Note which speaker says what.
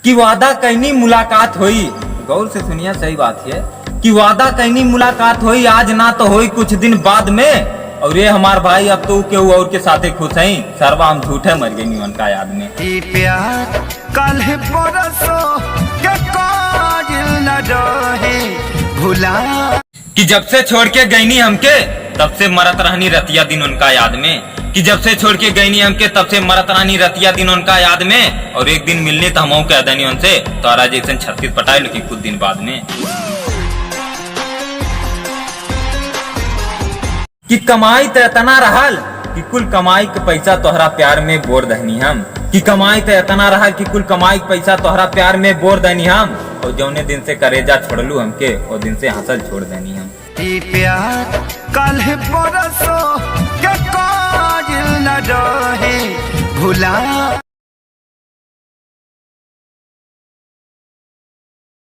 Speaker 1: कि वादा कहनी मुलाकात हुई। गौर से सुनिए, सही बात है कि वादा कहनी मुलाकात हुई, आज ना तो हुई कुछ दिन बाद में। और ये हमार भाई अब तो केहू और के साथे खुश है, सर्वा हम झूठे मर गई नी उनका याद में।
Speaker 2: प्यार कल परसों के काजिल न रहे भुला,
Speaker 1: कि जब से छोड़ के गईनी हमके तब से मरत रहनी रतिया दिन उनका याद में। कि जब से छोड़ के गईनी हमके तब से मरत रहनी रतिया दिन उनका याद में। और एक दिन मिलने तो हम कह देनी उनसे, तोरा जैसे 36 पटाए लो कि कुछ दिन बाद में। कि कमाई तो इतना रहल कि कुल कमाई के पैसा तोहरा प्यार में बोर दहनी हम। कि कमाई तो इतना रहल कि कुल कमाई के पैसा तोहरा प्यार में बोर दहनी हम। और जौने दिन से करेजा छोड़लू हमके, और दिन से हंसल छोड़ देनी हम।
Speaker 2: प्यार कल परसों के काजिल न रहे भुला।